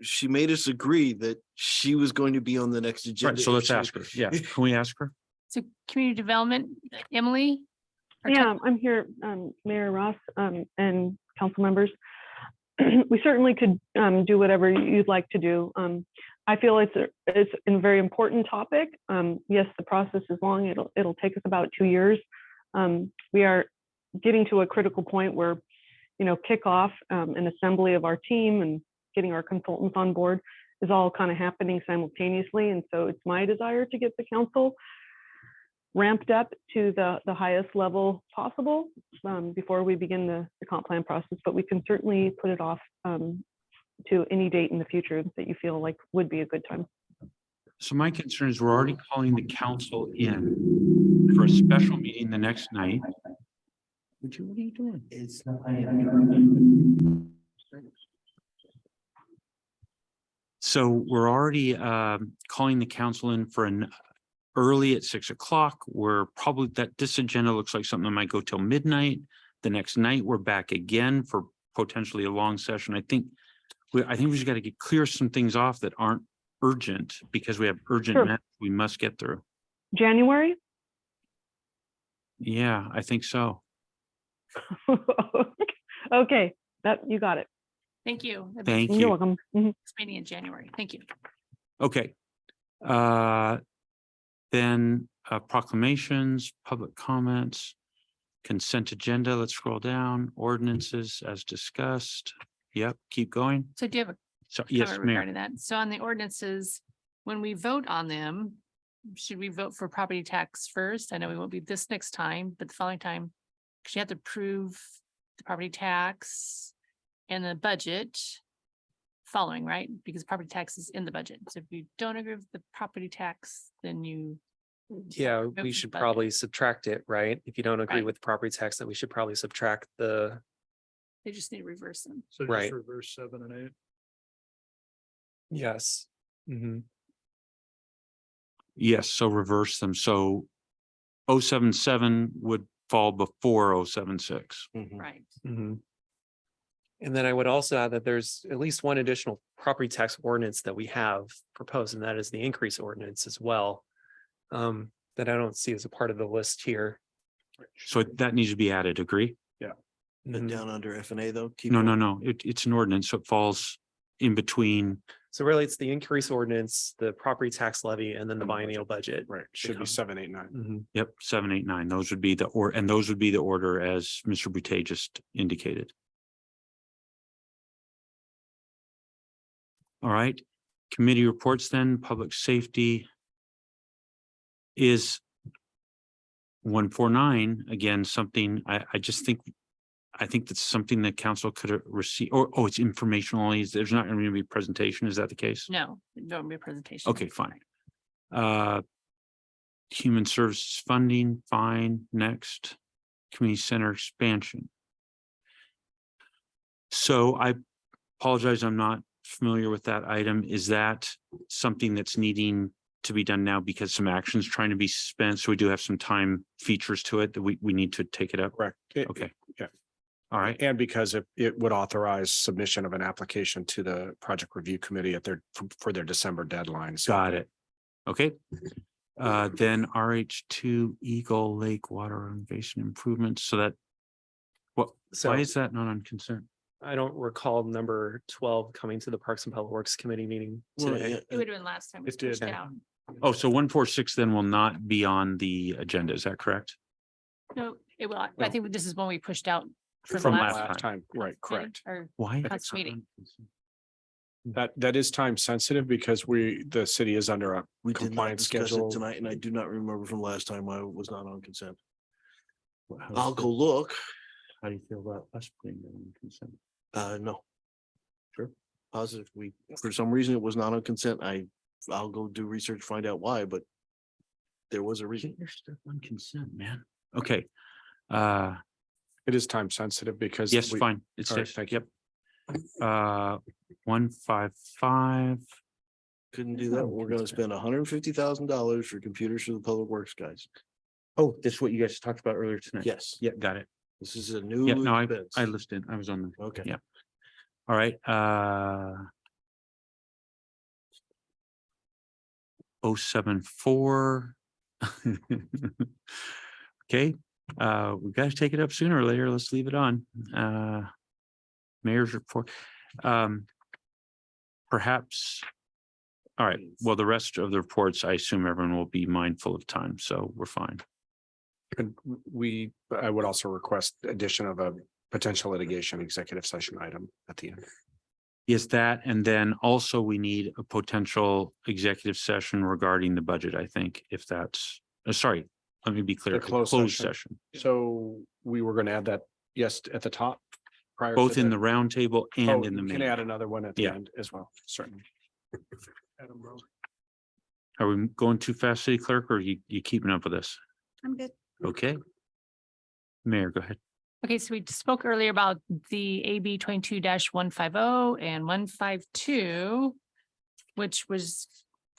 she made us agree that she was going to be on the next agenda. Right, so if let's she- ask her. Yeah, can we ask her? So community development, Emily? Our Yeah, I'm here, Mayor Ross, and council members. We certainly could do whatever you'd like to do. I feel it's a very important topic. Yes, the process is long. It'll take us about 2 years. We are getting to a critical point where, kickoff, an assembly of our team and getting our consultants on board is all kind of happening simultaneously. And so it's my desire to get the council ramped up to the highest level possible before we begin the comp plan process, but we can certainly put it off to any date in the future that you feel like would be a good time. So my concern is we're already calling the council in for a special meeting the next night. What are you doing? It's not. So we're already calling the council in for an early at 6 o'clock. We're probably, this agenda looks like something that might go till midnight. The next night, we're back again for potentially a long session. I think we just got to get clear some things off that aren't urgent, because we have urgent Sure. matters we must get through. January? Yeah, I think so. Okay, you got it. Thank you. That'd be Thank You're you. welcome. Mhm. next meeting in January. Thank you. Okay. Then proclamations, public comments, consent agenda. Let's scroll down. Ordinances as discussed. Yep, keep going. So do you have a So yes, comment Mayor. regarding that? So on the ordinances, when we vote on them, should we vote for property tax first? I know we won't be this next time, but the following time, because you have to prove the property tax and the budget following, right? Because property tax is in the budget. So if you don't agree with the property tax, then you. Yeah, vote for we the should budget. probably subtract it, right? If you don't agree Right. with property tax, then we should probably subtract the, They just need to reverse them. So Right. just reverse 7 and 8. yes. Mhm. Yes, so reverse them. So 077 would fall before 076. Mhm. Right. Mhm. And then I would also add that there's at least one additional property tax ordinance that we have proposed, and that is the increase ordinance as well. That I don't see as a part of the list here. So that needs to be added, agree? But Mhm. down under F and A though. keep No, going. no, no, it's an ordinance, so it falls in between. So really, it's the increase ordinance, the property tax levy, and then the And the budget. biennial budget. Right, should be Become- 7, 8, 9. Mhm. Yep, 7, 8, 9. Those would be those would be the order as Mr. Boutte just indicated. All right, committee reports then, public safety is 149, again, something I just think, I think that's something that council could receive, or, oh, it's informational only. There's not going to be a presentation. Is that the case? No, don't be a presentation. Okay, fine. Human services funding, fine. Next, community center expansion. So I apologize, I'm not familiar with that item. Is that something that's needing to be done now because some actions trying to be spent? So we do have some time features to it that we need to take it up. Correct. Okay. yeah. All right. And because it would authorize submission of an application to the project review committee at for their December deadline. So Got it. Okay. Then RH2 Eagle Lake Water Renovation Improvements. So that, what, So why is that not on consent? I don't recall number 12 coming to the Parks and Public Works Committee meeting Well, today. yeah, It would have been last time. It did. pushed out. Oh, so 146 then will not be on the agenda. Is that correct? No, it will. I No. think this is one we pushed out. From last last time, right, correct. Or Why? Council meeting. That is time sensitive because the city is under a We did not compliance discuss it schedule. tonight, and I do not remember from last time I was not on consent. How's I'll that- go look. How do you feel about us putting that on consent? No. Sure. Positive. For some reason, it was not on consent. I'll go do research, find out why, but there was a reason. Get your stuff on consent, man. Okay. It is time sensitive because. Yes, we- fine. It's, all right, fixed. thank you. Yep. 155. Couldn't do that. on We're gonna consent. spend $150,000 for computers for the public works guys. Oh, this is what you guys talked about earlier tonight. Yes, Yeah, got it. this is a new Yeah, no, expense. I listened. I was on the, Okay. yeah. All right, 074. Okay, we gotta take it up sooner or later. Let's leave it on. Mayor's report. Perhaps. All right, well, the rest of the reports, I assume everyone will be mindful of time, so we're fine. And I would also request addition of a potential litigation executive session item at the end. Is that, and then also we need a potential executive session regarding the budget, I think, if that's, sorry, let me be clear. The closed Closed session. session, So we were going to add that, yes, at the top. Prior both to in the round table and in the you can main. add another one at the Yeah. end as well, certainly. Are we going too fast, city clerk, or you keeping up with us? I'm good. Okay. Mayor, go ahead. Okay, so we spoke earlier about the AB 22-150 and 152, which was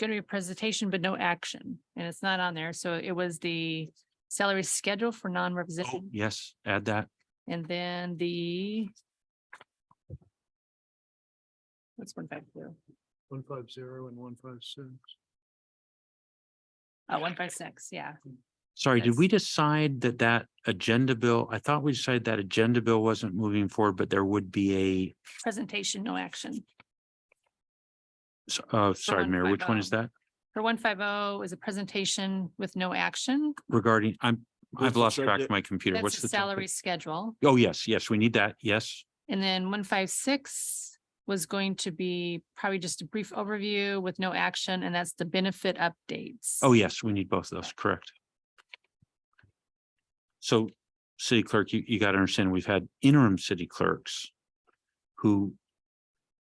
going to be a presentation, but no action, and it's not on there. So it was the salary schedule for Oh, non-represented, yes, add that. and then the what's 152? 150 and 156. 156, yeah. Sorry, did Yes. we decide that agenda bill, I thought we decided that agenda bill wasn't moving forward, but there would be Presentation, no action. sorry, Mayor, which one is that? For 150 is a presentation with no action. Regarding, I've What's the lost track of subject? my computer. That's What's the the salary topic? schedule. Oh, yes, we need that. Yes. And then 156 was going to be probably just a brief overview with no action, and that's the benefit updates. Oh, yes, we need both of those, correct. So, city clerk, you got to understand, we've had interim city clerks who,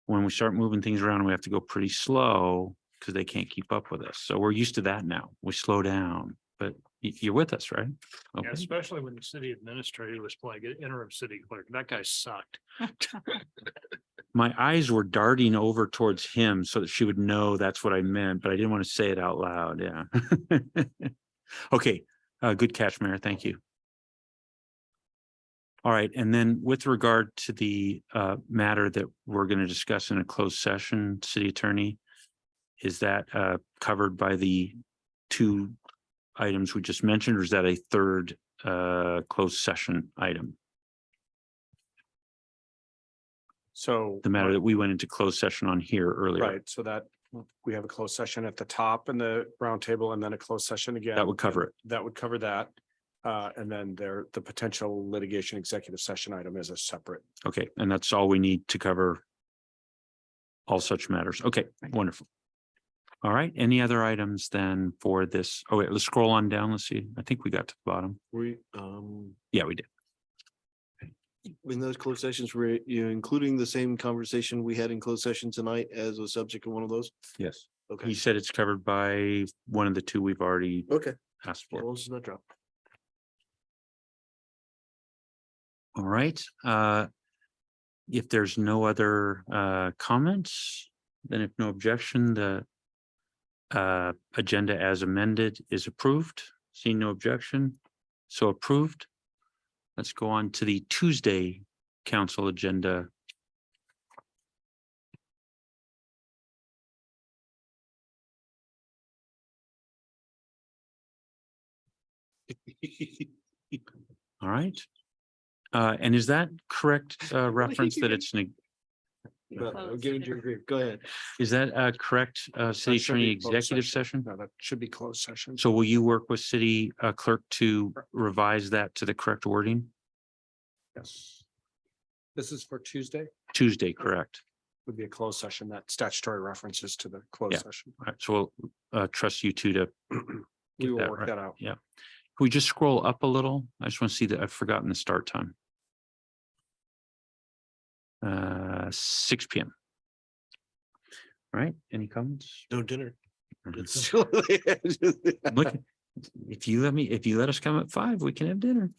when we start moving things around, we have to go pretty slow because they can't keep up with us. So we're used to that now. We slow down, but you're with us, right? Yeah, Okay. especially when the city administrator was playing interim city clerk. That guy sucked. My eyes were darting over towards him so that she would know that's what I meant, but I didn't want to say it out loud. Yeah. Okay, good catch, Mayor. Thank you. All right, and then with regard to the matter that we're going to discuss in a closed session, city attorney, is that covered by the two items we just mentioned, or is that a third closed session item? So. The matter that we went into closed session on here earlier. Right, so that we have a closed session at the top in the round table and then a closed session again. That would cover it. That would cover that. And then the potential litigation executive session item is a separate. Okay, and that's all we need to cover all such matters. Okay, wonderful. All right, any other items then for this? Oh, wait, let's scroll on down. Let's see. I think we got to the bottom. Yeah, we did. In those closed sessions, were you including the same conversation we had in closed session tonight as a subject of one of those? Yes. Okay. He said it's covered by one of the two we've already Okay. asked Well, for. this is not drop. All right. If there's no other comments, then if no objection, the agenda as amended is approved. Seeing no objection, so approved. Let's go on to the Tuesday council agenda. All right. And is that correct reference that it's, But I'll give it your agree. Go ahead. is that correct city That should attorney be closed executive session? No, that should be closed session. So will you work with city clerk to revise that to the correct wording? Yes. This is for Tuesday, Tuesday, correct? would be a closed session, that statutory references to the Yeah. closed session. All right, so we'll trust you two to, We Get will that work right. that out. can we just scroll up a little? I just want to see that I've forgotten the start time. 6 p.m. All right, any comments? No dinner. Look, if you let us come at 5, we can have dinner.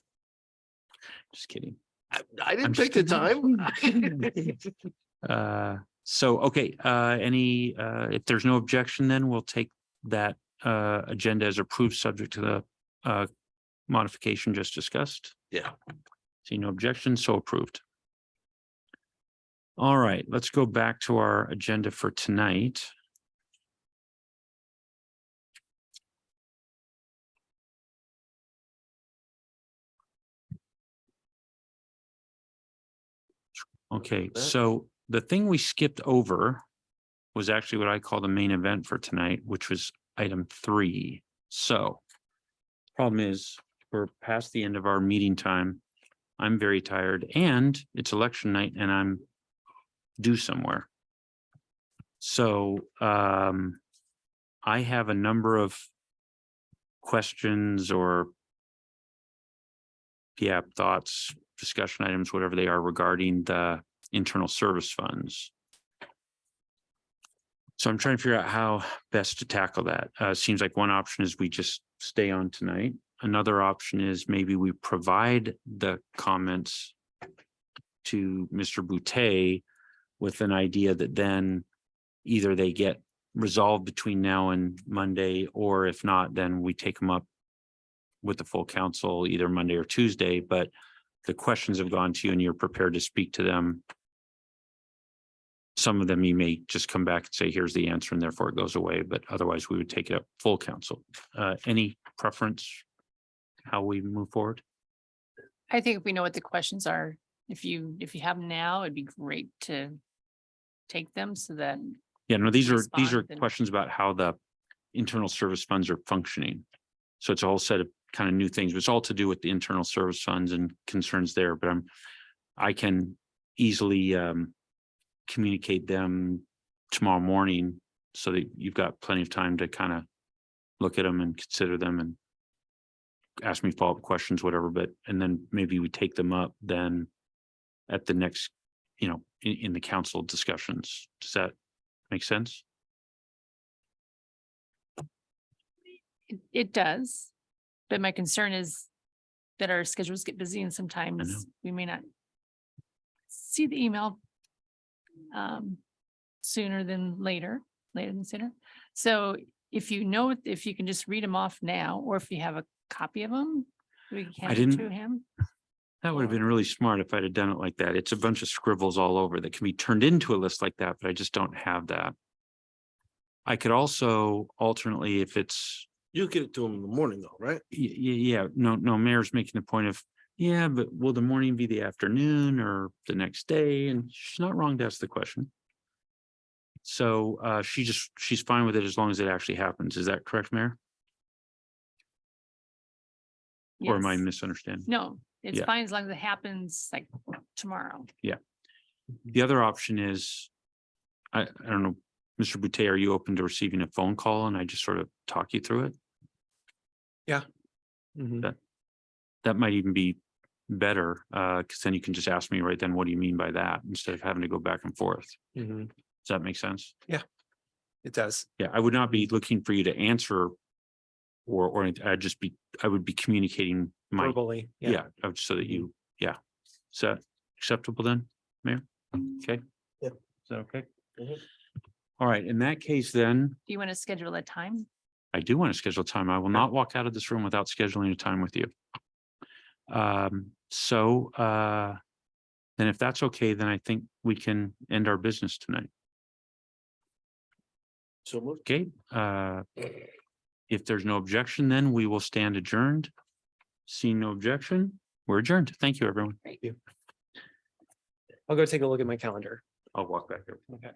Just kidding. I I'm didn't just pick the kidding. time. So, okay, if there's no objection, then we'll take that agenda as approved, subject to the modification just discussed? Yeah. See no objection, so approved. All right, let's go back to our agenda for tonight. Okay, so the thing we skipped over was actually what I call the main event for tonight, which was item 3. So problem is, we're past the end of our meeting time. I'm very tired and it's election night and I'm due somewhere. So I have a number of questions or thoughts, discussion items, whatever they are, regarding the internal service funds. So I'm trying to figure out how best to tackle that. Seems like one option is we just stay on tonight. Another option is maybe we provide the comments to Mr. Boutte with an idea that then either they get resolved between now and Monday, or if not, then we take them up with the full council either Monday or Tuesday, but the questions have gone to you and you're prepared to speak to them. Some of them you may just come back and say, here's the answer, and therefore it goes away, but otherwise we would take it up full council. Any preference how we move forward? I think if we know what the questions are, if you have them now, it'd be great to take them so that. Yeah, no, these are Respond and- questions about how the internal service funds are functioning. So it's a whole set of kind of new things, but it's all to do with the internal service funds and concerns there, but I can easily communicate them tomorrow morning so that you've got plenty of time to kind of look at them and consider them and ask me follow-up questions, whatever, but, and then maybe we take them up then at the next, in the council discussions. Does that make sense? It does, but my concern is that our schedules get busy and sometimes we may not see the email sooner than later than sooner. So if if you can just read them off now, or if you have a copy of them, we can hand it to him. That would have been really smart if I'd have done it like that. It's a bunch of scribbles all over that can be turned into a list like that, but I just don't have that. I could also alternately, if it's. You get it to them in the morning though, right? Yeah, no, Mayor's making the point of, yeah, but will the morning be the afternoon or the next day? And she's not wrong to ask the question. So she's fine with it as long as it actually happens. Is that correct, Mayor? Or am I Yes. misunderstanding? No, it's Yeah. fine as long as it happens like tomorrow. The other option is, I don't know, Mr. Boutte, are you open to receiving a phone call and I just sort of talk you through it? Mhm. That might even be better, because then you can just ask me right then, what do you mean by that? Instead of having to go back and forth. Mhm. Does that make sense? It does. Yeah, I would not be looking for you to answer or I would be communicating my, Verbally. so that you, Is that acceptable then, Mayor? Okay. Yeah. Is that okay? Mhm. All right, in that case, then Do you want to schedule a time? I do want to schedule time. I will not walk out of this room without scheduling a time with you. Then if that's okay, then I think we can end our business tonight. So moved. Okay, if there's no objection, then we will stand adjourned. Seeing no objection, we're adjourned. Thank you, everyone. I'll go take a look at my calendar. I'll walk back there. Okay.